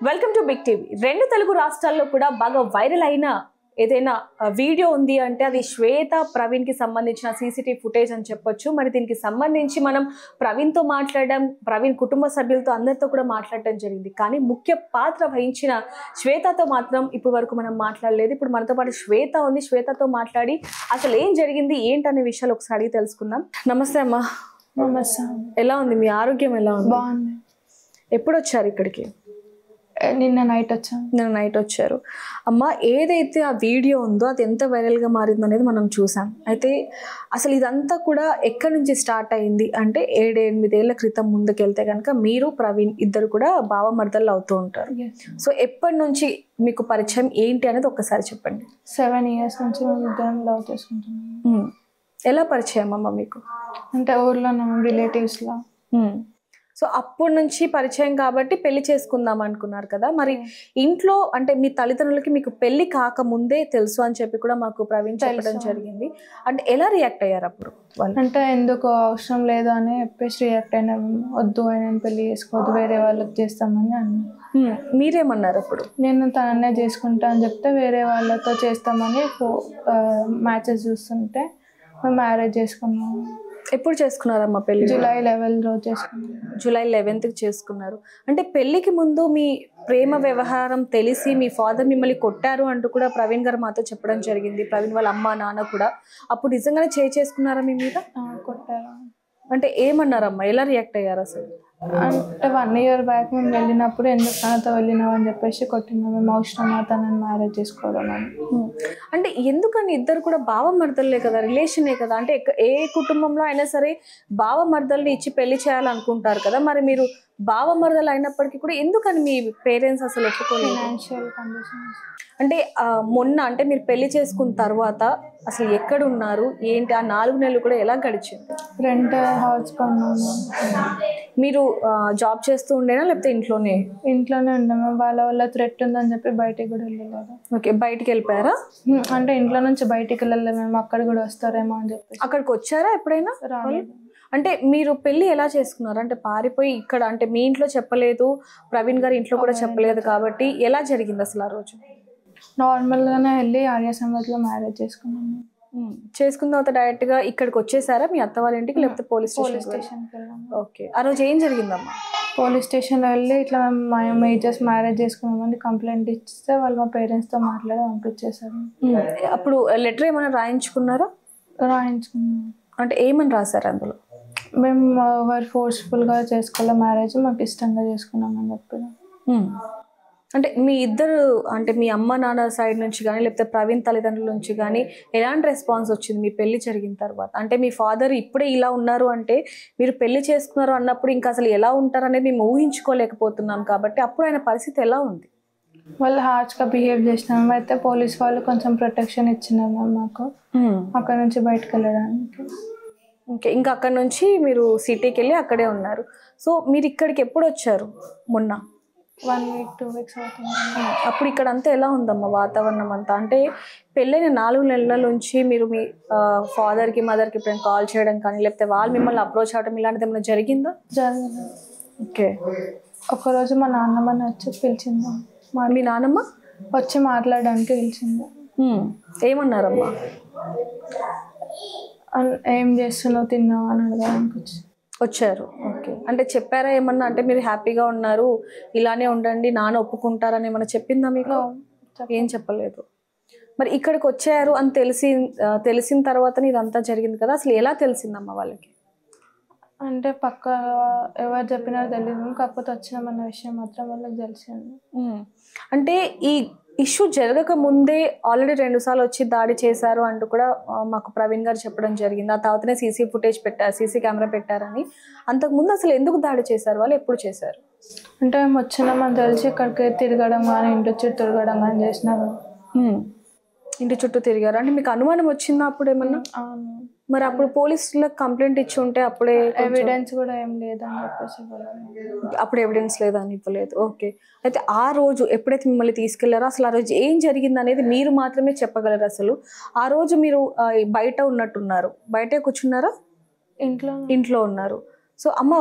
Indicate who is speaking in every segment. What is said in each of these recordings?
Speaker 1: Welcome to big TV. రెండు తెలుగు రాష్ట్రాల్లో కూడా బాగా వైరల్ అయిన ఏదైనా వీడియో ఉంది అంటే అది శ్వేత ప్రవీణ్ కి సంబంధించిన సీసీటీవీ ఫుటేజ్ అని చెప్పొచ్చు. మరి దీనికి సంబంధించి మనం ప్రవీణ్ తో మాట్లాడడం, ప్రవీణ్ కుటుంబ సభ్యులతో అందరితో కూడా మాట్లాడడం జరిగింది. కానీ ముఖ్య పాత్ర వహించిన శ్వేతతో మాత్రం ఇప్పుడు వరకు మనం మాట్లాడలేదు. ఇప్పుడు మనతో పాటు శ్వేత ఉంది. శ్వేతతో మాట్లాడి అసలు ఏం జరిగింది ఏంటనే విషయాలు ఒకసారి అడిగి తెలుసుకుందాం. నమస్తే అమ్మా.
Speaker 2: నమస్తే.
Speaker 1: ఎలా ఉంది మీ ఆరోగ్యం? ఎలా ఉంది?
Speaker 2: బాగుంది.
Speaker 1: ఎప్పుడు వచ్చారు ఇక్కడికి?
Speaker 2: నిన్న నైట్ వచ్చాను.
Speaker 1: నిన్న నైట్ వచ్చారు. అమ్మ, ఏదైతే ఆ వీడియో ఉందో అది ఎంత వైరల్గా మారింది అనేది మనం చూసాం. అయితే అసలు ఇదంతా కూడా ఎక్కడి నుంచి స్టార్ట్ అయింది అంటే 7-8 ఏళ్ల క్రితం ముందుకెళ్తే కనుక మీరు ప్రవీణ్ ఇద్దరు కూడా బావమర్దలు అవుతూ ఉంటారు. సో ఎప్పటి నుంచి మీకు పరిచయం ఏంటి అనేది ఒక్కసారి చెప్పండి.
Speaker 2: 7 years నుంచి మేము ఇద్దరం లవ్ చేసుకుంటున్నాం.
Speaker 1: ఎలా పరిచయం అమ్మ మీకు?
Speaker 2: అంటే ఊర్లో రిలేటివ్స్లో.
Speaker 1: సో అప్పటి నుంచి పరిచయం కాబట్టి పెళ్లి చేసుకుందాం అనుకున్నారు కదా. మరి ఇంట్లో అంటే మీ తల్లిదండ్రులకి మీకు పెళ్లి కాకముందే తెలుసు అని చెప్పి కూడా మాకు ప్రవీణ్ చెప్పడం జరిగింది. అంటే ఎలా రియాక్ట్ అయ్యారు అప్పుడు వాళ్ళు?
Speaker 2: అంటే ఎందుకు అవసరం లేదు అని చెప్పేసి రియాక్ట్ అయినా, వద్దు ఆయన పెళ్లి చేసుకోవద్దు, వేరే వాళ్ళకి చేస్తామని అన్నా.
Speaker 1: మీరేమన్నారు అప్పుడు?
Speaker 2: నేను తననే చేసుకుంటా అని చెప్తే వేరే వాళ్ళతో చేస్తామని మ్యాచెస్ చూస్తుంటే మేము మ్యారేజ్ చేసుకున్నాము.
Speaker 1: ఎప్పుడు చేసుకున్నారమ్మా పెళ్లి?
Speaker 2: July 11 రోజు చేసుకున్నాం.
Speaker 1: July 11th చేసుకున్నారు. అంటే పెళ్లికి ముందు మీ ప్రేమ వ్యవహారం తెలిసి మీ ఫాదర్ మిమ్మల్ని కొట్టారు అంటూ కూడా ప్రవీణ్ గారు మాతో చెప్పడం జరిగింది. ప్రవీణ్ వాళ్ళ అమ్మ నాన్న కూడా. అప్పుడు నిజంగానే చేసుకున్నారా మీ మీద?
Speaker 2: కొట్టారు.
Speaker 1: అంటే ఏమన్నారమ్మా? ఎలా రియాక్ట్ అయ్యారు అసలు?
Speaker 2: అంటే 1 year బ్యాక్ మేము వెళ్ళినప్పుడు ఎందుకు తనతో వెళ్ళినావు అని చెప్పేసి కొట్టినాం. మేము అవసరమా తనని మ్యారేజ్ చేసుకోవడం అని.
Speaker 1: అంటే ఎందుకని ఇద్దరు కూడా బావమర్దలే కదా, రిలేషనే కదా. అంటే ఏ కుటుంబంలో అయినా సరే బావమర్దల్ని ఇచ్చి పెళ్లి చేయాలనుకుంటారు కదా. మరి మీరు బావమర్దలు అయినప్పటికీ కూడా ఎందుకని మీ పేరెంట్స్ అసలు ఒప్పుకోలేదు?
Speaker 2: Financial conditions.
Speaker 1: అంటే మొన్న అంటే మీరు పెళ్లి చేసుకున్న తర్వాత అసలు ఎక్కడ ఉన్నారు ఏంటి? ఆ 4 నెలలు కూడా ఎలా గడిచింది?
Speaker 2: రెంట్ హౌస్ కొన్నాము.
Speaker 1: మీరు జాబ్ చేస్తూ ఉండేనా లేకపోతే ఇంట్లోనే?
Speaker 2: ఇంట్లోనే ఉన్నాము. వాళ్ళ థ్రెట్ ఉందని చెప్పి బయటికి కూడా వెళ్ళలేదు.
Speaker 1: ఓకే, బయటికి వెళ్ళిపోయారా?
Speaker 2: అంటే ఇంట్లో నుంచి బయటికి వెళ్ళలేదు మేము. అక్కడ కూడా వస్తారేమో అని చెప్పి.
Speaker 1: అక్కడికి వచ్చారా ఎప్పుడైనా?
Speaker 2: రాలేదు.
Speaker 1: అంటే మీరు పెళ్లి ఎలా చేసుకున్నారు? అంటే పారిపోయి ఇక్కడ అంటే మీ ఇంట్లో చెప్పలేదు, ప్రవీణ్ గారి ఇంట్లో కూడా చెప్పలేదు కాబట్టి ఎలా జరిగింది అసలు ఆ రోజు?
Speaker 2: నార్మల్గానే వెళ్ళి ఆర్య సంగతిలో మ్యారేజ్ చేసుకున్నాము.
Speaker 1: చేసుకున్న తర్వాత డైరెక్ట్ గా ఇక్కడికి వచ్చేసారా మీ అత్త వాళ్ళ ఇంటికి లేకపోతే పోలీస్
Speaker 2: స్టేషన్కి వెళ్ళాము?
Speaker 1: ఓకే, ఆ రోజు ఏం జరిగిందమ్మా?
Speaker 2: పోలీస్ స్టేషన్లో వెళ్ళి ఇట్లా మేము మేజర్స్ మ్యారేజ్ చేసుకున్నామని కంప్లైంట్ ఇస్తే వాళ్ళు మా పేరెంట్స్తో మాట్లాడి పంపించేశారు.
Speaker 1: అప్పుడు లెటర్ ఏమైనా రాయించుకున్నారా?
Speaker 2: రాయించుకున్నాం.
Speaker 1: అంటే ఏమని రాశారు అందులో?
Speaker 2: మేము వారు ఫోర్స్ఫుల్గా చేసుకోలే మ్యారేజ్, మాకు ఇష్టంగా చేసుకున్నామని చెప్పి.
Speaker 1: అంటే మీ ఇద్దరు అంటే మీ అమ్మ నాన్న సైడ్ నుంచి కానీ లేకపోతే ప్రవీణ్ తల్లిదండ్రుల నుంచి కానీ ఎలాంటి రెస్పాన్స్ వచ్చింది మీ పెళ్లి జరిగిన తర్వాత? అంటే మీ ఫాదర్ ఇప్పుడే ఇలా ఉన్నారు అంటే మీరు పెళ్లి చేసుకున్నారు అన్నప్పుడు ఇంకా అసలు ఎలా ఉంటారు అనేది మేము ఊహించుకోలేకపోతున్నాం కాబట్టి అప్పుడు ఆయన పరిస్థితి ఎలా ఉంది?
Speaker 2: వాళ్ళు హార్ష్గా బిహేవ్ చేసినాము. అయితే పోలీస్ వాళ్ళు కొంచెం ప్రొటెక్షన్ ఇచ్చినారు మాకు అక్కడ నుంచి బయటకు వెళ్ళడానికి.
Speaker 1: ఓకే, ఇంకా అక్కడ నుంచి మీరు సిటీకి వెళ్ళి అక్కడే ఉన్నారు. సో మీరు ఇక్కడికి ఎప్పుడు వచ్చారు? మొన్న
Speaker 2: 1 week 2 weeks అవుతుంది.
Speaker 1: అప్పుడు ఇక్కడ అంతా ఎలా ఉందమ్మా వాతావరణం అంతా? అంటే పెళ్ళైన 4 నెలల నుంచి మీరు మీ ఫాదర్కి మదర్కి ఎప్పుడైనా కాల్ చేయడం కానీ లేకపోతే వాళ్ళు మిమ్మల్ని అప్రోచ్ అవ్వడం ఇలాంటిది ఏమైనా జరిగిందా?
Speaker 2: జరిగింది.
Speaker 1: ఓకే,
Speaker 2: ఒకరోజు మా నాన్నమ్మని వచ్చి పిలిచింది.
Speaker 1: మీ నాన్నమ్మ
Speaker 2: వచ్చి మాట్లాడడానికి పిలిచింది.
Speaker 1: ఏమన్నారమ్మా?
Speaker 2: ఏం చేస్తున్నావు, తిన్నావా అని అడగడానికి
Speaker 1: వచ్చారు. ఓకే, అంటే చెప్పారా ఏమన్నా? అంటే మీరు హ్యాపీగా ఉన్నారు, ఇలానే ఉండండి, నాన్న ఒప్పుకుంటారని ఏమన్నా చెప్పిందా మీకు? ఏం చెప్పలేదు. మరి ఇక్కడికి వచ్చారు అని తెలిసిన తర్వాత ఇదంతా జరిగింది కదా, అసలు ఎలా తెలిసిందమ్మా వాళ్ళకి?
Speaker 2: అంటే పక్క ఎవరు చెప్పినారో తెలియదు, కాకపోతే వచ్చినామన్న విషయం మాత్రం వాళ్ళకి తెలిసింది.
Speaker 1: అంటే ఈ ఇష్యూ జరగక ముందే ఆల్రెడీ 2 సార్లు వచ్చి దాడి చేశారు అంటూ కూడా మాకు ప్రవీణ్ గారు చెప్పడం జరిగింది. ఆ తర్వాతనే సీసీ కెమెరా పెట్టారని. అంతకుముందు అసలు ఎందుకు దాడి చేశారు వాళ్ళు? ఎప్పుడు చేశారు?
Speaker 2: అంటే మేము వచ్చినామని తెలిసి ఇక్కడికి తిరగడం కానీ ఇంటి చుట్టూ తిరగడం కానీ చేసినారు.
Speaker 1: ఇంటి చుట్టూ తిరిగారు అంటే మీకు అనుమానం వచ్చిందా అప్పుడు ఏమన్నా? మరి అప్పుడు పోలీసులకు కంప్లైంట్ ఇచ్చి ఉంటే అప్పుడే
Speaker 2: ఎవిడెన్స్ కూడా ఏం లేదని చెప్పేసి
Speaker 1: అప్పుడు ఎవిడెన్స్ లేదని ఇవ్వలేదు. ఓకే, అయితే ఆ రోజు ఎప్పుడైతే మిమ్మల్ని తీసుకెళ్లారో అసలు ఆ రోజు ఏం జరిగింది అనేది మీరు మాత్రమే చెప్పగలరు. అసలు ఆ రోజు మీరు బయట ఉన్నట్టున్నారు, బయటే కూర్చున్నారా?
Speaker 2: ఇంట్లో
Speaker 1: ఉన్నారు. సో అమ్మ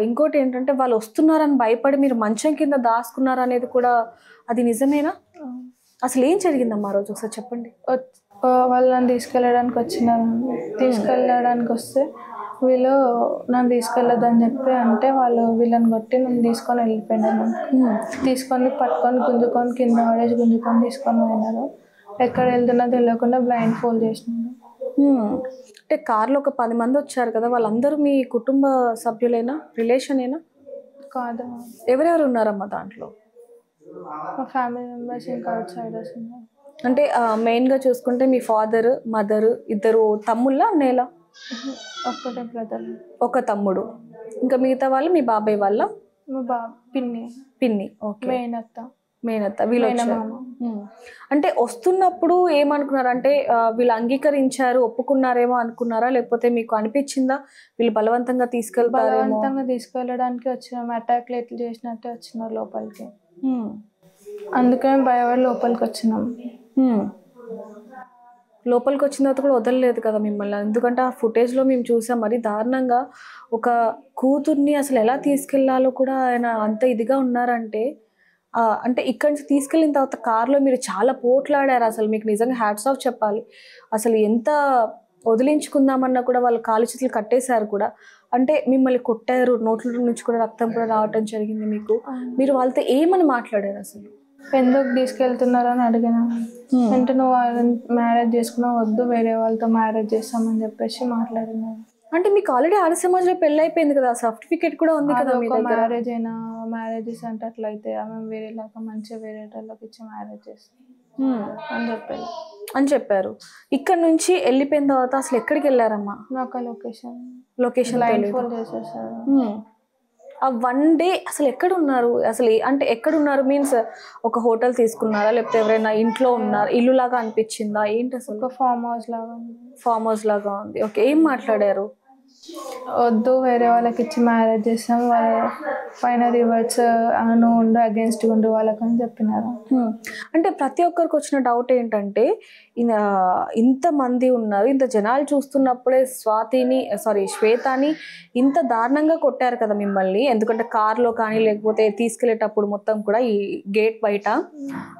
Speaker 1: ఇంకోటి ఏంటంటే వాళ్ళు వస్తున్నారని భయపడి మీరు మంచం కింద దాచుకున్నారు అనేది కూడా అది నిజమేనా? అసలు ఏం జరిగిందమ్మా ఆ రోజు ఒకసారి చెప్పండి.
Speaker 2: వాళ్ళు నన్ను తీసుకెళ్ళడానికి వస్తే వీళ్ళు నన్ను తీసుకెళ్ళొద్దని చెప్పి అంటే వాళ్ళు వీళ్ళని కొట్టి నన్ను తీసుకొని వెళ్ళిపోయినాను. తీసుకొని పట్టుకొని గుంజుకొని కింద పడేసి గుంజుకొని తీసుకొని పోయినారు. ఎక్కడ వెళ్తున్నా తెలియకుండా బ్లైండ్ ఫోల్డ్ చేసినారు.
Speaker 1: అంటే కార్లో ఒక 10 మంది వచ్చారు కదా, వాళ్ళందరూ మీ కుటుంబ సభ్యులేనా, రిలేషనేనా?
Speaker 2: కాదు,
Speaker 1: ఎవరెవరు ఉన్నారమ్మా దాంట్లో?
Speaker 2: మా ఫ్యామిలీ మెంబర్స్ ఇంకా అవుట్ సైడర్స్ ఉన్నారు.
Speaker 1: అంటే మెయిన్గా చూసుకుంటే మీ ఫాదర్, మదర్, ఇద్దరు తమ్ముళ్ళ, అన్నయ్యలా?
Speaker 2: ఒక్కటే బ్రదర్,
Speaker 1: ఒక తమ్ముడు. ఇంకా మిగతా వాళ్ళు మీ బాబాయ్ వాళ్ళ?
Speaker 2: మా పిన్ని. ఓకే. మేనత్త
Speaker 1: వీళ్ళు వచ్చారు. అంటే వస్తున్నప్పుడు ఏమనుకున్నారు? అంటే వీళ్ళు అంగీకరించారు, ఒప్పుకున్నారేమో అనుకున్నారా, లేకపోతే మీకు అనిపించిందా వీళ్ళు బలవంతంగా
Speaker 2: తీసుకెళ్ళడానికి వచ్చినాం, అటాక్లు ఎట్లా చేసినట్టే వచ్చినారు లోపలికి. అందుకని భయపడి లోపలికి వచ్చినాం.
Speaker 1: లోపలికి వచ్చిన తర్వాత కూడా వదలలేదు కదా మిమ్మల్ని, ఎందుకంటే ఆ ఫుటేజ్లో మేము చూసాం మరి దారుణంగా ఒక కూతుర్ని అసలు ఎలా తీసుకెళ్లాలో కూడా ఆయన అంత ఇదిగా ఉన్నారంటే. అంటే ఇక్కడి నుంచి తీసుకెళ్ళిన తర్వాత కార్లో మీరు చాలా పోట్లాడారు. అసలు మీకు నిజంగా హ్యాట్స్ ఆఫ్ చెప్పాలి. అసలు ఎంత వదిలించుకుందామన్నా కూడా వాళ్ళు కాలు చేతులు కట్టేశారు కూడా. అంటే మిమ్మల్ని కొట్టారు, నోట్ల నుంచి కూడా రక్తం కూడా రావటం జరిగింది మీకు. మీరు వాళ్ళతో ఏమని మాట్లాడారు? అసలు
Speaker 2: ఎందుకు తీసుకెళ్తున్నారు అని అడిగినా అంటే నువ్వు మ్యారేజ్ చేసుకున్నావు, వద్దు వేరే వాళ్ళతో మ్యారేజ్ చేస్తామని చెప్పేసి మాట్లాడినారు.
Speaker 1: అంటే మీకు ఆల్రెడీ ఆర్య సమాజ్లో పెళ్ళి అయిపోయింది కదా, సర్టిఫికేట్ కూడా ఉంది కదా మీ దగ్గర.
Speaker 2: మ్యారేజెస్ అంటే అట్లయితే ఆమె వేరేలాగా మంచిగా వేరే వాళ్ళకి ఇచ్చి మ్యారేజ్ చేస్తాం
Speaker 1: అని చెప్పారు. ఇక్కడ నుంచి వెళ్ళిపోయిన తర్వాత అసలు ఎక్కడికి వెళ్ళారమ్మా?
Speaker 2: నాకు
Speaker 1: లొకేషన్
Speaker 2: చేసేసారు.
Speaker 1: ఆ 1 డే అసలు ఎక్కడ ఉన్నారు? అసలు అంటే ఎక్కడున్నారు మీన్స్ ఒక హోటల్ తీసుకున్నారా, లేకపోతే ఎవరైనా ఇంట్లో ఉన్నారా? ఇల్లు లాగా అనిపించిందా ఏంటి? అసలు
Speaker 2: ఒక ఫామ్ హౌస్ లాగా
Speaker 1: ఉంది. ఓకే. ఏం మాట్లాడారు?
Speaker 2: వద్దు వేరే వాళ్ళకి ఇచ్చి మ్యారేజ్ చేసాం, వాళ్ళ పైన రివర్స్ నువ్వు ఉండు, అగేన్స్ట్ ఉండు వాళ్ళకి అని చెప్పినారు.
Speaker 1: అంటే ప్రతి ఒక్కరికి వచ్చిన డౌట్ ఏంటంటే ఇంతమంది ఉన్నారు, ఇంత జనాలు చూస్తున్నప్పుడే శ్వేతాని ఇంత దారుణంగా కొట్టారు కదా మిమ్మల్ని. ఎందుకంటే కార్లో కానీ లేకపోతే తీసుకెళ్లేటప్పుడు మొత్తం కూడా ఈ గేట్ బయట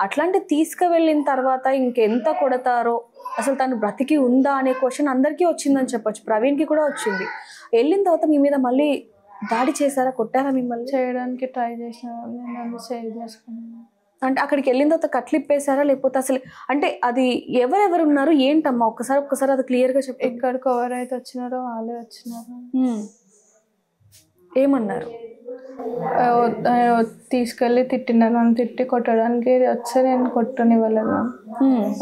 Speaker 1: అట్లాంటి తీసుకువెళ్ళిన తర్వాత ఇంకెంత కొడతారో, అసలు తను బ్రతికి ఉందా అనే క్వశ్చన్ అందరికీ వచ్చిందని చెప్పొచ్చు. ప్రవీణ్కి కూడా వచ్చింది. వెళ్ళిన తర్వాత మీ మీద మళ్ళీ దాడి చేశారా, కొట్టారా? మిమ్మల్ని
Speaker 2: చేయడానికి ట్రై చేసినారు, నేను సేవ్ చేసుకున్నాను.
Speaker 1: అంటే అక్కడికి వెళ్ళిన తర్వాత కట్లిప్పేశారా, లేకపోతే అసలు అంటే అది ఎవరెవరు ఉన్నారు ఏంటమ్మా? ఒక్కసారి అది క్లియర్గా చెప్పు.
Speaker 2: ఎక్కడికి ఎవరైతే వచ్చినారో వాళ్ళే వచ్చినారు.
Speaker 1: ఏమన్నారు?
Speaker 2: తీసుకెళ్ళి తిట్టినారు, నన్ను తిట్టి కొట్టడానికి వస్తే నేను కొట్టనివ్వలేదు.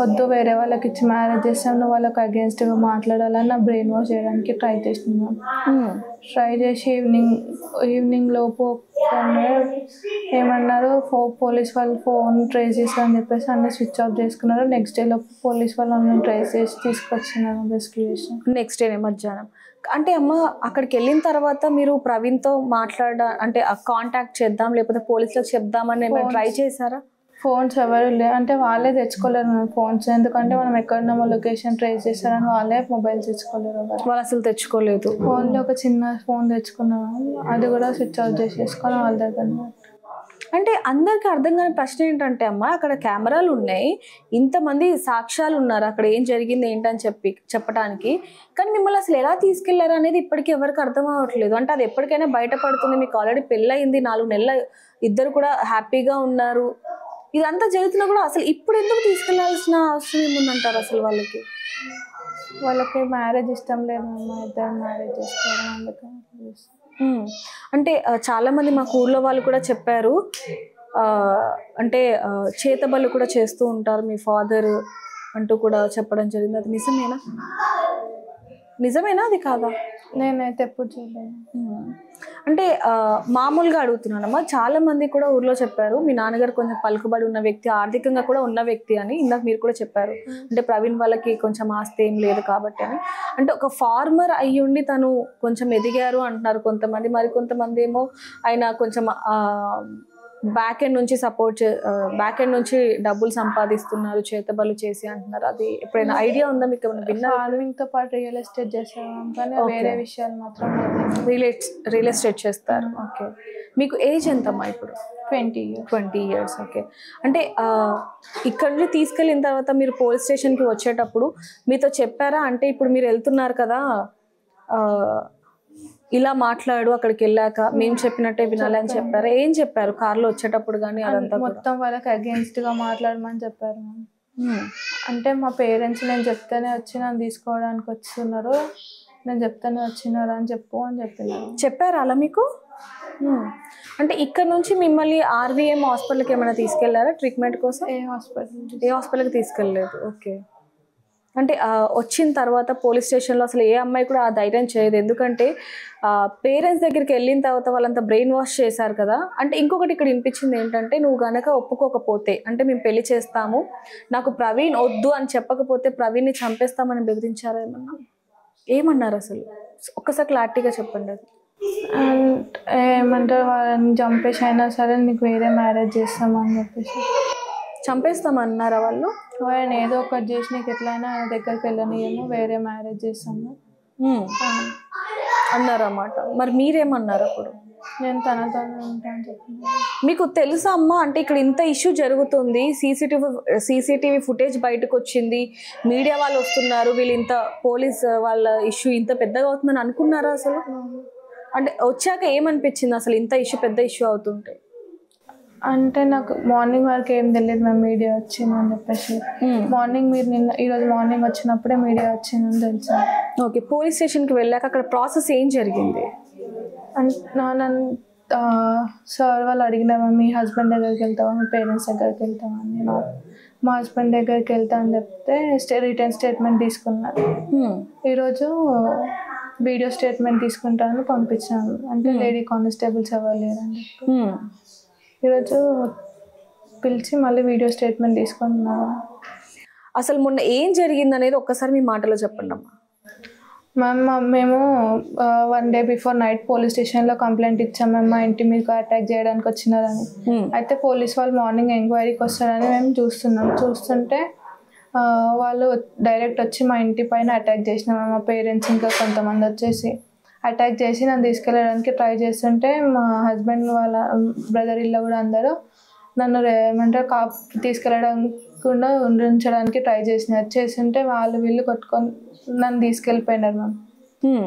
Speaker 2: వద్దు వేరే వాళ్ళకి ఇచ్చి మ్యారేజ్ చేస్తాను, నువ్వు వాళ్ళకి అగేన్స్ట్గా మాట్లాడాలని నా బ్రెయిన్ వాష్ చేయడానికి ట్రై చేసినాను. ట్రై చేసి ఈవినింగ్ లోపు ఏమన్నారు, పోలీస్ వాళ్ళు ఫోన్ ట్రేస్ చేస్తారని చెప్పేసి అన్నీ స్విచ్ ఆఫ్ చేసుకున్నారు. నెక్స్ట్ డే లోపు పోలీస్ వాళ్ళు అన్నీ ట్రేస్ చేసి తీసుకొచ్చినారు, రెస్క్యూ చేసి.
Speaker 1: నెక్స్ట్ డే మధ్యాహ్నం. అంటే అమ్మ అక్కడికి వెళ్ళిన తర్వాత మీరు ప్రవీణ్తో అంటే కాంటాక్ట్ చేద్దాం లేకపోతే పోలీసులకు చెప్దామని ట్రై చేశారా?
Speaker 2: ఫోన్స్ ఎవరు లేదు అంటే వాళ్ళే తెచ్చుకోలేరు ఫోన్స్, ఎందుకంటే మనం ఎక్కడున్నామో లొకేషన్ ట్రేస్ చేస్తారని వాళ్ళే మొబైల్స్ తెచ్చుకోలేరు. వాళ్ళు
Speaker 1: అసలు తెచ్చుకోలేదు.
Speaker 2: ఓన్లీ ఒక చిన్న ఫోన్ తెచ్చుకున్నాము, అది కూడా స్విచ్ ఆఫ్ చేసేసుకొని వాళ్ళ దగ్గర.
Speaker 1: అంటే అందరికీ అర్థం కాని ప్రశ్న ఏంటంటే అమ్మ, అక్కడ కెమెరాలు ఉన్నాయి, ఇంతమంది సాక్ష్యాలు ఉన్నారు అక్కడ ఏం జరిగింది ఏంటని చెప్పడానికి, కానీ మిమ్మల్ని అసలు ఎలా తీసుకెళ్లారు అనేది ఇప్పటికీ ఎవరికి అర్థం అవ్వట్లేదు. అంటే అది ఎప్పటికైనా బయటపడుతుంది. మీకు ఆల్రెడీ పెళ్ళయింది, 4 నెలల ఇద్దరు కూడా హ్యాపీగా ఉన్నారు. ఇదంతా జరుగుతున్నా కూడా అసలు ఇప్పుడు ఎందుకు తీసుకెళ్లాల్సిన అవసరం ఏముందంటారు? అసలు
Speaker 2: వాళ్ళకి మ్యారేజ్ ఇష్టం లేదు, ఇద్దరు మ్యారేజ్ చేసుకోవడం అందుకని.
Speaker 1: అంటే చాలా మంది మా ఊర్లో వాళ్ళు కూడా చెప్పారు, అంటే చేతబళ్ళు కూడా చేస్తూ ఉంటారు మీ ఫాదర్ అంటూ కూడా చెప్పడం జరిగింది. అది నిజమేనా అది కాదా?
Speaker 2: నేనైతే ఎప్పుడు చూడలేదు.
Speaker 1: అంటే మామూలుగా అడుగుతున్నానమ్మా, చాలా మంది కూడా ఊర్లో చెప్పారు మీ నాన్నగారు కొంచెం పలుకుబడి ఉన్న వ్యక్తి, ఆర్థికంగా కూడా ఉన్న వ్యక్తి అని. ఇందాక మీరు కూడా చెప్పారు, అంటే ప్రవీణ్ వాళ్ళకి కొంచెం ఆస్తి ఏం లేదు కాబట్టి అని. అంటే ఒక ఫార్మర్ అయ్యుండి తను కొంచెం ఎదిగారు అంటున్నారు కొంతమంది, మరి కొంతమంది ఏమో ఆయన కొంచెం బ్యాక్ ఎండ్ నుంచి బ్యాక్ ఎండ్ నుంచి డబ్బులు సంపాదిస్తున్నారు చేతబడులు చేసి అంటున్నారు. అది ఎప్పుడైనా ఐడియా ఉందా మీకు? ఏమైనా విన్నా?
Speaker 2: ఫార్మింగ్ తో పాటు రియల్ ఎస్టేట్ చేస్తాం, కానీ వేరే విషయాలు మాత్రం
Speaker 1: రియల్ ఎస్టేట్ చేస్తారు. ఓకే. మీకు ఏజ్ ఎంతమ్మా ఇప్పుడు?
Speaker 2: 20
Speaker 1: years. ఓకే. అంటే ఇక్కడ నుంచి తీసుకెళ్ళిన తర్వాత మీరు పోలీస్ స్టేషన్కి వచ్చేటప్పుడు మీతో చెప్పారా? అంటే ఇప్పుడు మీరు వెళ్తున్నారు కదా, ఇలా మాట్లాడు, అక్కడికి వెళ్ళాక మేము చెప్పినట్టే వినాలని చెప్పారు. ఏం చెప్పారు కార్లో వచ్చేటప్పుడు? కానీ అదంతా
Speaker 2: మొత్తం వాళ్ళకి అగేన్స్ట్ గా మాట్లాడమని చెప్పారు. అంటే మా పేరెంట్స్ నేను చెప్తేనే వచ్చి నన్ను తీసుకోవడానికి వస్తున్నారు, నేను చెప్తేనే వచ్చినారు అని చెప్పారు. అలా మీకు? అంటే ఇక్కడ నుంచి మిమ్మల్ని RVM హాస్పిటల్కి ఏమైనా తీసుకెళ్లారా ట్రీట్మెంట్ కోసం? ఏ హాస్పిటల్కి తీసుకెళ్ళలేదు. ఓకే. అంటే వచ్చిన తర్వాత పోలీస్ స్టేషన్లో అసలు ఏ అమ్మాయి కూడా ఆ ధైర్యం చేయదు, ఎందుకంటే పేరెంట్స్ దగ్గరికి వెళ్ళిన తర్వాత వాళ్ళంతా బ్రెయిన్ వాష్ చేశారు కదా. అంటే ఇంకొకటి ఇక్కడ వినిపించింది ఏంటంటే, నువ్వు గనక ఒప్పుకోకపోతే అంటే మేము పెళ్లి చేస్తాము, నాకు ప్రవీణ్ వద్దు అని చెప్పకపోతే ప్రవీణ్ని చంపేస్తామని బెదిరించారా ఏమన్నా? ఏమన్నారు అసలు? ఒక్కసారి క్లారిటీగా చెప్పండి. అది ఏమంటారు, వాళ్ళని చంపేసి అయినా సరే నీకు వేరే మ్యారేజ్ చేస్తామని చెప్పేసి
Speaker 1: చంపేస్తామన్నారా వాళ్ళు?
Speaker 2: ఆయన ఏదో ఒకటి చేసి నీకు ఎట్లయినా ఆయన దగ్గరికి వెళ్ళనియేమో, వేరే మ్యారేజ్ చేస్తాము
Speaker 1: అన్నారన్నమాట. మరి మీరేమన్నారు అప్పుడు?
Speaker 2: నేను తనతోనే ఉంటాను చెప్పింది.
Speaker 1: మీకు తెలుసా అమ్మా, అంటే ఇక్కడ ఇంత ఇష్యూ జరుగుతుంది, సీసీటీవీ ఫుటేజ్ బయటకు వచ్చింది, మీడియా వాళ్ళు వస్తున్నారు, వీళ్ళు ఇంత పోలీస్ వాళ్ళ ఇష్యూ ఇంత పెద్దగా అవుతుందని అనుకున్నారా అసలు? అంటే వచ్చాక ఏమనిపించింది అసలు ఇంత ఇష్యూ పెద్ద ఇష్యూ అవుతుంటే?
Speaker 2: అంటే నాకు మార్నింగ్ వరకు ఏం తెలియదు మ్యామ్ మీడియా వచ్చిందని చెప్పేసి. మార్నింగ్ మీరు ఈరోజు మార్నింగ్ వచ్చినప్పుడే మీడియా వచ్చిందని తెలుసు.
Speaker 1: ఓకే. పోలీస్ స్టేషన్కి వెళ్ళాక అక్కడ ప్రాసెస్ ఏం జరిగింది?
Speaker 2: నన్ను సార్ వాళ్ళు అడిగినారు, మీ హస్బెండ్ దగ్గరికి వెళ్తావా, మీ పేరెంట్స్ దగ్గరికి వెళ్తావా అని. నేను మా హస్బెండ్ దగ్గరికి వెళ్తా అని చెప్తే రిటర్న్ స్టేట్మెంట్ తీసుకున్నాను. ఈరోజు వీడియో స్టేట్మెంట్ తీసుకుంటానని పంపించాను. అంటే లేడీ కానిస్టేబుల్స్ ఎవరు లేరండి. ఈరోజు పిలిచి మళ్ళీ వీడియో స్టేట్మెంట్ తీసుకుంటున్నారు.
Speaker 1: అసలు మొన్న ఏం జరిగింది అనేది ఒక్కసారి మీ మాటలో చెప్పండి అమ్మా.
Speaker 2: మ్యామ్ మేము 1 day బిఫోర్ నైట్ పోలీస్ స్టేషన్లో కంప్లైంట్ ఇచ్చాం మ్యామ్, మా ఇంటి మీకు అటాక్ చేయడానికి వచ్చినారని. అయితే పోలీస్ వాళ్ళు మార్నింగ్ ఎంక్వైరీకి వస్తారని మేము చూస్తుంటే వాళ్ళు డైరెక్ట్ వచ్చి మా ఇంటి పైన అటాక్ చేసినాం. మా పేరెంట్స్ ఇంకా కొంతమంది వచ్చేసి అటాక్ చేసి నన్ను తీసుకెళ్ళడానికి ట్రై చేస్తుంటే మా హస్బెండ్ వాళ్ళ బ్రదర్ ఇల్లు కూడా అందరూ నన్ను ఏమంటారు తీసుకెళ్ళకుండా ఉండించడానికి ట్రై చేస్తుంటే వీళ్ళు కొట్టుకొని నన్ను తీసుకెళ్ళిపోయినారు మ్యామ్.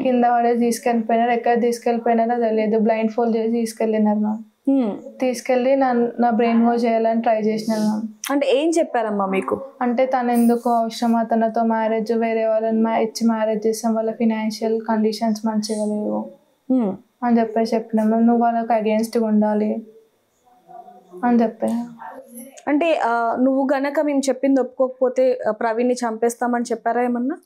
Speaker 2: కింద పడేసి తీసుకెళ్ళిపోయినారు. ఎక్కడ తీసుకెళ్ళిపోయినారో తెలియదు, బ్లైండ్ ఫోల్డ్ చేసి తీసుకెళ్ళినారు మ్యామ్. తీసుకెళ్ళి నా బ్రెయిన్ వాష్ చేయాలని ట్రై చేసినారు మ్యామ్.
Speaker 1: అంటే ఏం చెప్పారమ్మా మీకు?
Speaker 2: అంటే తను ఎందుకు అవసరమా, తనతో మ్యారేజ్, వేరే వాళ్ళని ఇచ్చి మ్యారేజ్ చేస్తాం, వాళ్ళ ఫినాన్షియల్ కండిషన్స్ మంచిగా లేవు అని చెప్పినాం. నువ్వు వాళ్ళకి అగేన్స్ట్గా ఉండాలి అని చెప్పా.
Speaker 1: అంటే నువ్వు గనక మేము చెప్పింది ఒప్పుకోకపోతే ప్రవీణ్ని చంపేస్తామని చెప్పారా ఏమన్నా?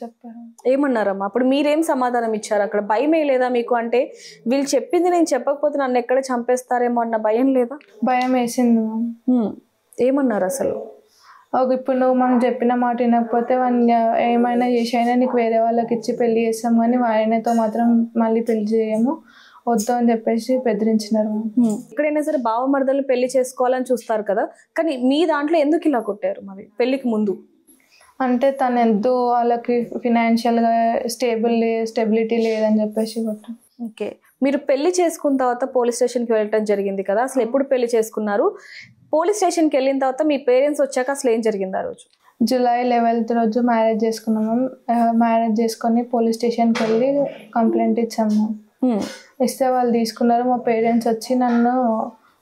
Speaker 2: చెప్పారు.
Speaker 1: ఏమన్నారమ్మా అప్పుడు? మీరేం సమాధానం ఇచ్చారు? అక్కడ భయమే లేదా మీకు? అంటే వీళ్ళు చెప్పింది నేను చెప్పకపోతే నన్ను ఎక్కడ చంపేస్తారేమో అన్న భయం లేదా?
Speaker 2: భయం వేసింది.
Speaker 1: ఏమన్నారు అసలు?
Speaker 2: ఇప్పుడు నువ్వు మనం చెప్పిన మాట వినకపోతే ఏమైనా చేసైనా నీకు వేరే వాళ్ళకి ఇచ్చి పెళ్లి చేస్తాం, కానీ ఆయనతో మాత్రం మళ్ళీ పెళ్లి చేయము, వద్దు అని చెప్పేసి బెదిరించినారు.
Speaker 1: ఎక్కడైనా సరే బావమరదలు పెళ్లి చేసుకోవాలని చూస్తారు కదా, కానీ మీ దాంట్లో ఎందుకు ఇలా కొట్టారు మరి పెళ్లికి ముందు?
Speaker 2: అంటే తను ఎంతో వాళ్ళకి ఫినాన్షియల్గా స్టెబిలిటీ లేదని చెప్పేసి కొట్టారు.
Speaker 1: ఓకే. మీరు పెళ్లి చేసుకున్న తర్వాత పోలీస్ స్టేషన్కి వెళ్ళటం జరిగింది కదా, అసలు ఎప్పుడు పెళ్లి చేసుకున్నారు? పోలీస్ స్టేషన్కి వెళ్ళిన తర్వాత మీ పేరెంట్స్ వచ్చాక అసలు ఏం జరిగింది ఆ రోజు?
Speaker 2: July 11th రోజు మ్యారేజ్ చేసుకున్నాము. మ్యారేజ్ చేసుకొని పోలీస్ స్టేషన్కి వెళ్ళి కంప్లైంట్ ఇచ్చాము. ఇస్తే వాళ్ళు తీసుకున్నారు. మా పేరెంట్స్ వచ్చి నన్ను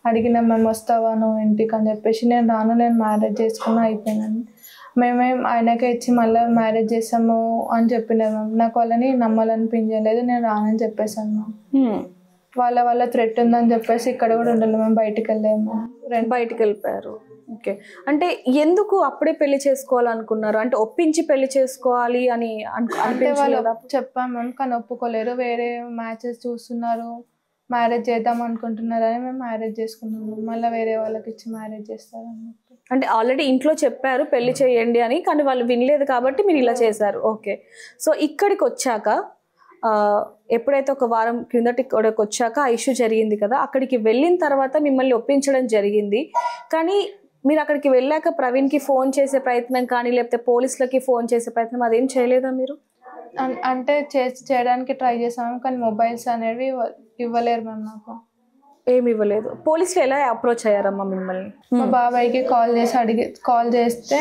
Speaker 2: అడిగిన, మేము వస్తావా నువ్వు ఇంటికి అని చెప్పేసి. నేను రాను, నేను మ్యారేజ్ చేసుకున్నా అయిపోయినాను. మేమేం ఆయనకే ఇచ్చి మళ్ళీ మ్యారేజ్ చేస్తాము అని చెప్పినారు మ్యామ్. నాకు వాళ్ళని నమ్మాలనిపించలేదు, నేను రానని చెప్పేసాను మ్యామ్. వాళ్ళ థ్రెట్ ఉందని చెప్పేసి ఇక్కడ కూడా ఉండాలి మేము, బయటికి వెళ్ళాము.
Speaker 1: బయటికి వెళ్ళిపోయారు. ఓకే. అంటే ఎందుకు అప్పుడే పెళ్లి చేసుకోవాలనుకున్నారు? అంటే ఒప్పించి పెళ్లి చేసుకోవాలి అని
Speaker 2: అంటే వాళ్ళు చెప్పాము మేము, కానీ ఒప్పుకోలేరు. వేరే మ్యాచెస్ చూస్తున్నారు, మ్యారేజ్ చేద్దాం అనుకుంటున్నారు అని మేము మ్యారేజ్ చేసుకున్నాము. మళ్ళీ వేరే వాళ్ళకి ఇచ్చి మ్యారేజ్ చేస్తారు అన్నట్టు.
Speaker 1: అంటే ఆల్రెడీ ఇంట్లో చెప్పారు పెళ్లి చేయండి అని, కానీ వాళ్ళు వినలేదు కాబట్టి మీరు ఇలా చేశారు. ఓకే. సో ఇక్కడికి వచ్చాక ఎప్పుడైతే ఒక వారం క్రిందటి వచ్చాక ఆ ఇష్యూ జరిగింది కదా, అక్కడికి వెళ్ళిన తర్వాత మిమ్మల్ని ఒప్పించడం జరిగింది. కానీ మీరు అక్కడికి వెళ్ళాక ప్రవీణ్కి ఫోన్ చేసే ప్రయత్నం కానీ లేకపోతే పోలీసులకి ఫోన్ చేసే ప్రయత్నం అదేం చేయలేదా మీరు?
Speaker 2: అంటే చేయడానికి ట్రై చేసాము, కానీ మొబైల్స్ అనేవి ఇవ్వలేరు మ్యామ్. నాకు
Speaker 1: ఏమి ఇవ్వలేదు. పోలీసులు ఎలా అప్రోచ్ అయ్యారమ్మా మిమ్మల్ని?
Speaker 2: మా బాబాయ్కి కాల్ చేస్తే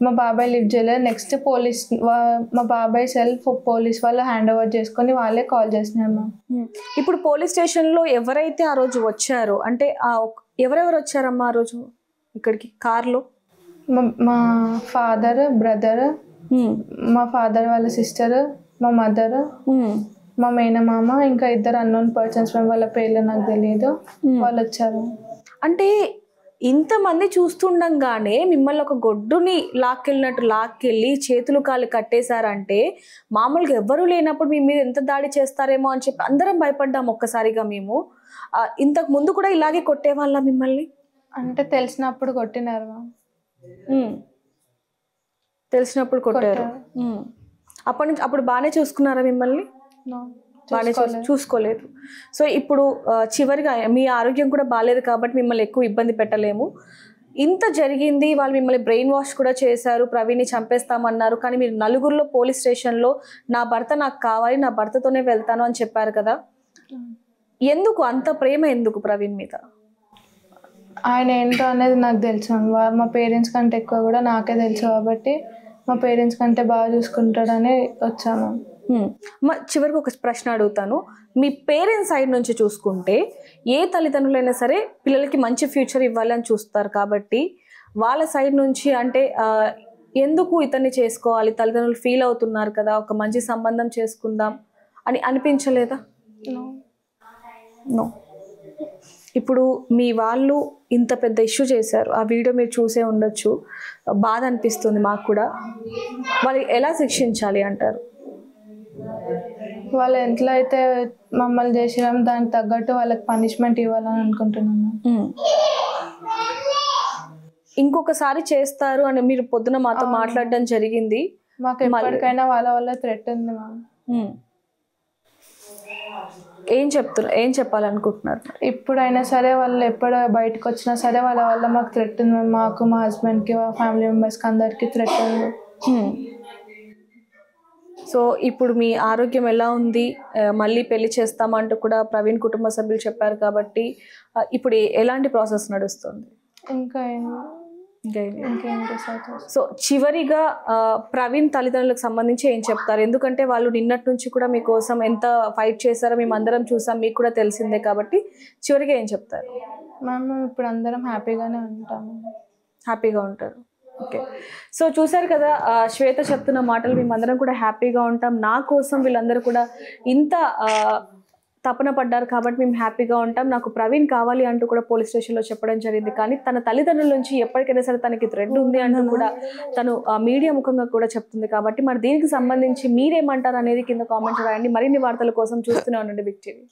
Speaker 2: మా బాబాయ్ లిఫ్ట్ చేయలేదు. నెక్స్ట్ మా బాబాయ్ సెల్ఫ్ పోలీస్ వాళ్ళు హ్యాండ్ ఓవర్ చేసుకొని వాళ్ళే కాల్ చేసినారు మ్యామ్.
Speaker 1: ఇప్పుడు పోలీస్ స్టేషన్లో ఎవరైతే ఆ రోజు వచ్చారో, అంటే ఎవరెవరు వచ్చారమ్మా ఆ రోజు ఇక్కడికి కార్లో?
Speaker 2: మా ఫాదర్, బ్రదర్, మా ఫాదర్ వాళ్ళ సిస్టర్, మా మదర్, మా మేనమామ, ఇంకా 2 అన్నోన్ పర్సన్స్, వాళ్ళ పేర్లు నాకు తెలియదు, వాళ్ళు వచ్చారు.
Speaker 1: అంటే ఇంతమంది చూస్తుండగానే మిమ్మల్ని ఒక గొడ్డుని లాక్కెళ్ళినట్టు లాక్కెళ్ళి చేతులు కాళ్ళు కట్టేశారంటే మామూలుగా ఎవ్వరూ లేనప్పుడు మీ మీద ఎంత దాడి చేస్తారేమో అని చెప్పి అందరం భయపడ్డాము ఒక్కసారిగా మేము. ఇంతకు ముందు కూడా ఇలాగే కొట్టేవాళ్ళ మిమ్మల్ని?
Speaker 2: అంటే తెలిసినప్పుడు కొట్టినారు.
Speaker 1: తెలిసినప్పుడు కొట్టారు. అప్పుడు బాగానే చూసుకున్నారా మిమ్మల్ని? బాగానే చూసుకోలేదు. సో ఇప్పుడు చివరిగా మీ ఆరోగ్యం కూడా బాగాలేదు కాబట్టి మిమ్మల్ని ఎక్కువ ఇబ్బంది పెట్టలేము. ఇంత జరిగింది, వాళ్ళు మిమ్మల్ని బ్రెయిన్ వాష్ కూడా చేశారు, ప్రవీణ్ని చంపేస్తామన్నారు. కానీ మీరు నలుగురిలో పోలీస్ స్టేషన్లో నా భర్త నాకు కావాలి, నా భర్తతోనే వెళ్తాను అని చెప్పారు కదా. ఎందుకు అంత ప్రేమ, ఎందుకు ప్రవీణ్ మీద?
Speaker 2: ఆయన ఏంటో అనేది నాకు తెలుసు. మా పేరెంట్స్ కంటే ఎక్కువ కూడా నాకే తెలుసు కాబట్టి మా పేరెంట్స్ కంటే బాగా చూసుకుంటాడని వచ్చాము.
Speaker 1: చివరికి ఒక ప్రశ్న అడుగుతాను. మీ పేరెంట్స్ సైడ్ నుంచి చూసుకుంటే ఏ తల్లిదండ్రులైనా సరే పిల్లలకి మంచి ఫ్యూచర్ ఇవ్వాలని చూస్తారు కాబట్టి వాళ్ళ సైడ్ నుంచి అంటే ఎందుకు ఇతన్ని చేసుకోవాలి, తల్లిదండ్రులు ఫీల్ అవుతున్నారు కదా, ఒక మంచి సంబంధం చేసుకుందాం అని అనిపించలేదా? నో. ఇప్పుడు మీ వాళ్ళు ఇంత పెద్ద ఇష్యూ చేశారు, ఆ వీడియో మీరు చూసే ఉండొచ్చు, బాధ అనిపిస్తుంది మాకు కూడా. వాళ్ళు ఎలా శిక్షించాలి అంటారు?
Speaker 2: వాళ్ళు ఎంట్లో అయితే మమ్మల్ని చేసినాం దానికి తగ్గట్టు వాళ్ళకి పనిష్మెంట్ ఇవ్వాలని అనుకుంటున్నాను.
Speaker 1: ఇంకొకసారి చేస్తారు అని మీరు పొద్దున మాతో మాట్లాడడం జరిగింది.
Speaker 2: మాకు ఎప్పటికైనా వాళ్ళ థ్రెట్ ఉంది మ్యామ్.
Speaker 1: ఏం చెప్పాలనుకుంటున్నారు?
Speaker 2: ఇప్పుడైనా సరే వాళ్ళు ఎప్పుడు బయటకు వచ్చినా సరే వాళ్ళ మాకు థ్రెట్ ఉంది మ్యామ్. మాకు, మా హస్బెండ్కి, మా ఫ్యామిలీ మెంబర్స్కి అందరికీ థ్రెట్ ఉంది.
Speaker 1: సో ఇప్పుడు మీ ఆరోగ్యం ఎలా ఉంది? మళ్ళీ పెళ్లి చేస్తామంటూ కూడా ప్రవీణ్ కుటుంబ సభ్యులు చెప్పారు కాబట్టి ఇప్పుడు ఎలాంటి ప్రాసెస్ నడుస్తుంది? సో చివరిగా ప్రవీణ్ తల్లిదండ్రులకు సంబంధించి ఏం చెప్తారు? ఎందుకంటే వాళ్ళు నిన్నటి నుంచి కూడా మీకోసం ఎంత ఫైట్ చేశారో మేము అందరం చూసాం, మీకు కూడా తెలిసిందే కాబట్టి చివరిగా ఏం చెప్తారు?
Speaker 2: మేము ఇప్పుడు అందరం హ్యాపీగానే ఉంటాము.
Speaker 1: హ్యాపీగా ఉంటారు. ఓకే. సో చూసారు కదా శ్వేత చెప్తున్న మాటలు, మేమందరం కూడా హ్యాపీగా ఉంటాం, నా కోసం వీళ్ళందరూ కూడా ఇంత తపన పడ్డారు కాబట్టి మేము హ్యాపీగా ఉంటాం, నాకు ప్రవీణ్ కావాలి అంటూ కూడా పోలీస్ స్టేషన్లో చెప్పడం జరిగింది. కానీ తన తల్లిదండ్రుల నుంచి ఎప్పటికైనా సరే తనకి థ్రెడ్ ఉంది అంటూ కూడా తను మీడియా ముఖంగా కూడా చెప్తుంది. కాబట్టి మరి దీనికి సంబంధించి మీరేమంటారు అనేది కింద కామెంట్స్ రాయండి. మరిన్ని వార్తల కోసం చూస్తూనే ఉండండి బిగ్ టీవీ.